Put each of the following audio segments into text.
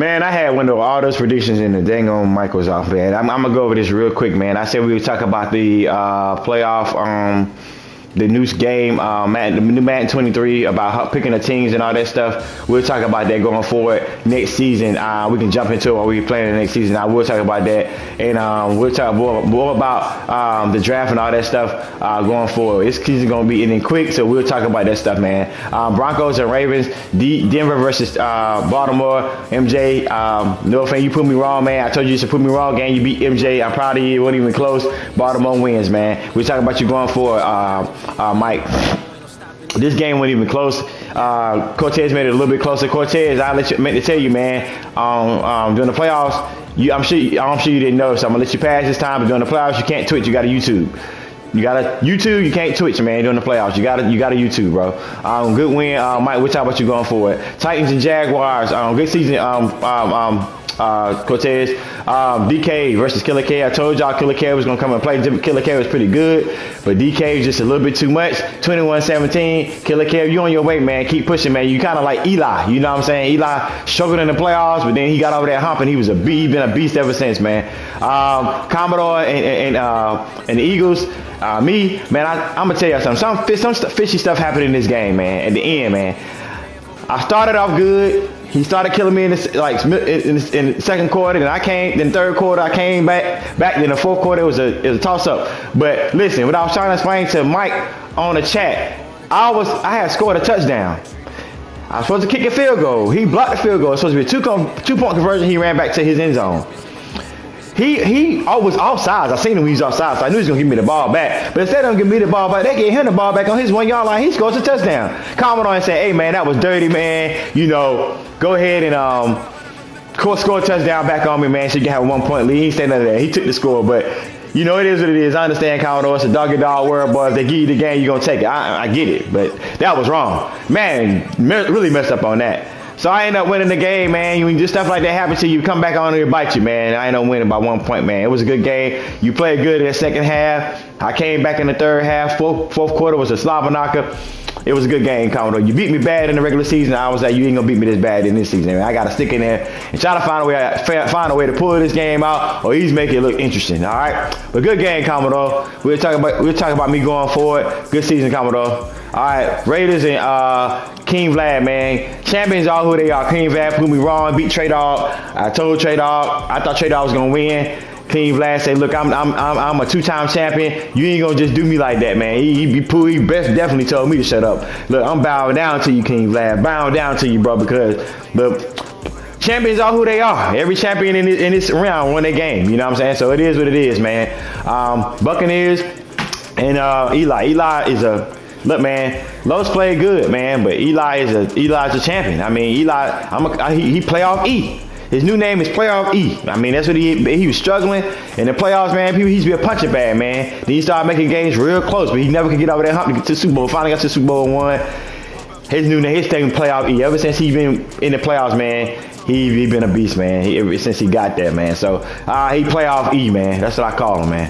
Man, I had one of all those predictions in the dang on Microsoft, man. I'm gonna go over this real quick, man. I said we would talk about the playoff, the new game, the new Madden 23, about picking the teams and all that stuff. We'll talk about that going forward next season. We can jump into it while we're playing the next season. I will talk about that, and we'll talk more about the draft and all that stuff going forward. This season gonna be ending quick, so we'll talk about that stuff, man. Broncos and Ravens, Denver versus Baltimore. MJ, no offense, you put me wrong, man. I told you to put me wrong, gang. You beat MJ. I'm proud of you. It wasn't even close. Baltimore wins, man. We'll talk about you going forward. Mike, this game wasn't even close. Cortez made it a little bit closer. Cortez, I meant to tell you, man, during the playoffs, I'm sure you didn't know, so I'm gonna let you pass this time. But during the playoffs, you can't Twitch. You got a YouTube. You got a YouTube. You can't Twitch, man. During the playoffs, you got a YouTube, bro. Good win, Mike. We'll talk about you going forward. Titans and Jaguars. Good season. Cortez, DK versus Killer K. I told y'all Killer K was going to come and play. Killer K was pretty good, but DK was just a little bit too much. 21-17. Killer K, you on your way, man. Keep pushing, man. You kind of like Eli. You know what I'm saying? Eli struggled in the playoffs, but then he got over that hump, and he was a beast. He's been a beast ever since, man. Commodore and the Eagles. Me, man, I'm going to tell you something. Some fishy stuff happened in this game, man. At the end, man. I started off good. He started killing me in the second quarter, then third quarter I came back. Then the fourth quarter it was a toss up. But listen, what I was trying to explain to Mike on the chat, I had scored a touchdown. I was supposed to kick a field goal. He blocked the field goal. It was supposed to be a two-point conversion. He ran back to his end zone. He was offsides. I seen him when he was offsides, so I knew he was going to give me the ball back. But instead of giving me the ball back, they gave him the ball back on his 1 yard line. He scores a touchdown. Commodore and said, hey, man, that was dirty, man. You know, go ahead and score a touchdown back on me, man, so you can have a 1 point lead. He said none of that. He took the score, but you know, it is what it is. I understand, Commodore. It's a dog-eat-dog world, boy. If they give you the game, you're going to take it. I get it, but that was wrong. Man, really messed up on that. So I ended up winning the game, man. When just stuff like that happens to you, come back on and bite you, man. I ended up winning by 1 point, man. It was a good game. You played good in the second half. I came back in the third half. Fourth quarter was a slobber knocker. It was a good game, Commodore. You beat me bad in the regular season. I was like, you ain't gonna beat me this bad in this season, man. I gotta stick in there and try to find a way to pull this game out, or at least make it look interesting. All right, but good game, Commodore. We'll talk about me going forward. Good season, Commodore. All right, Raiders and King Vlad, man. Champions are who they are. King Vlad proved me wrong, beat Trey Dog. I told Trey Dog, I thought Trey Dog was gonna win. King Vlad said, look, I'm a two-time champion. You ain't gonna just do me like that, man. He definitely told me to shut up. Look, I'm bowing down to you, King Vlad. Bowing down to you, bro, because the champions are who they are. Every champion in this round won their game. You know what I'm saying? So it is what it is, man. Buccaneers and Eli. Eli is look, man. Los played good, man, but Eli's a champion. I mean, Eli, he playoff E. His new name is Playoff E. I mean, that's what he was struggling in the playoffs, man. He used to be a punching bag, man. Then he started making games real close, but he never could get over that hump to get to the Super Bowl. Finally got to the Super Bowl and won. His name Playoff E. Ever since he's been in the playoffs, man, he been a beast, man. Ever since he got there, man. So he Playoff E, man. That's what I call him, man.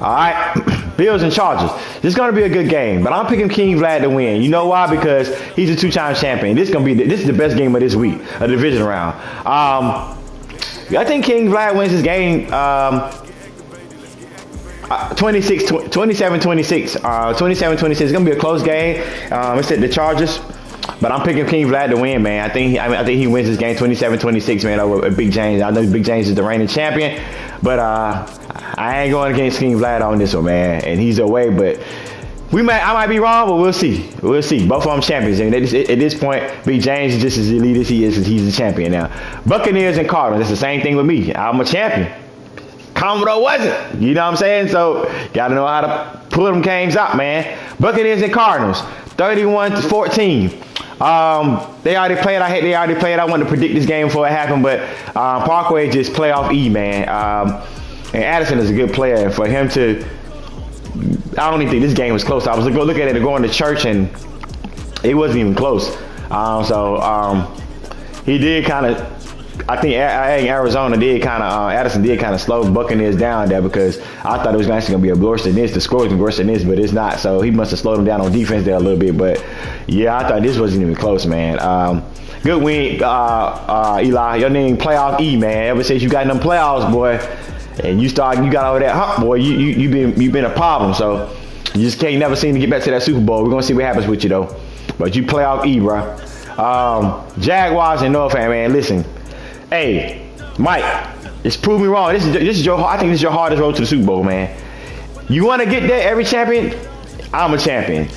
All right, Bills and Chargers. This is gonna be a good game, but I'm picking King Vlad to win. You know why? Because he's a two-time champion. This is the best game of this week, a division round. I think King Vlad wins this game 27-26. 27-26. It's gonna be a close game. It's at the Chargers. But I'm picking King Vlad to win, man. I think he wins this game 27-26, man, over Big James. I know Big James is the reigning champion, but I ain't going against King Vlad on this one, man. And he's away, but I might be wrong, but we'll see. We'll see. Both of them champions. And at this point, Big James is just as elite as he is, because he's the champion now. Buccaneers and Cardinals. It's the same thing with me. I'm a champion. Commodore wasn't. You know what I'm saying? So, got to know how to pull them games out, man. Buccaneers and Cardinals. 31-14. They already played. They already played. I wanted to predict this game before it happened, but Parkway just playoff E, man. And Addison is a good player. And for him to, I don't even think this game was close. I was looking at it going to church, and it wasn't even close. He did kind of I think Arizona did kind of, Addison did kind of slow Buccaneers down there because I thought it was actually going to be worse than this. The score was worse than this, but it's not. So he must have slowed them down on defense there a little bit. But yeah, I thought this wasn't even close, man. Good win, Eli. Your name playoff E, man. Ever since you got in them playoffs, boy, and you got over that hump, boy, you been a problem. So you just can't never seem to get back to that Super Bowl. We're gonna see what happens with you though. But you playoff E, bro. Jaguars and North fan, man. Listen, hey, Mike, just prove me wrong. This is your. I think this is your hardest road to the Super Bowl, man. You want to get there, every champion? I'm a champion.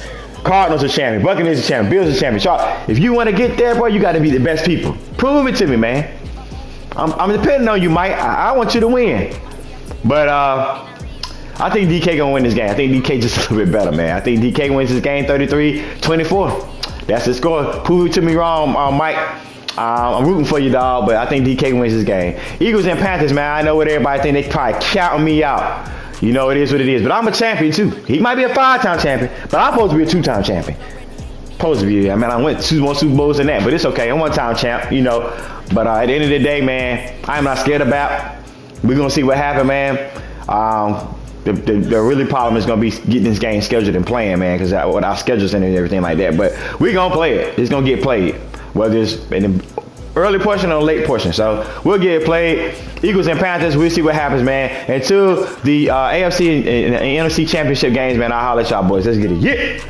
Cardinals are champion. Buccaneers are champion. Bills are champion. If you want to get there, boy, you got to be the best people. Prove it to me, man. I'm depending on you, Mike. I want you to win. But I think DK gonna win this game. I think DK just a little bit better, man. I think DK wins this game 33-24. That's the score. Prove it to me wrong, Mike. I'm rooting for you, dog, but I think DK wins this game. Eagles and Panthers, man. I know what everybody think. They probably counting me out. You know, it is what it is. But I'm a champion, too. He might be a 5-time champion, but I'm supposed to be a 2-time champion. Supposed to be. I mean, I went 2 more Super Bowls than that, but it's okay. I'm 1-time champ, you know. But at the end of the day, man, I'm not scared about. We're going to see what happens, man. The really problem is going to be getting this game scheduled and playing, man, because with our schedules and everything like that. But we're going to play it. It's going to get played, whether it's in the early portion or late portion. So we'll get it played. Eagles and Panthers, we'll see what happens, man. Until the AFC and NFC championship games, man, I'll holler at y'all boys. Let's get it. Yeah.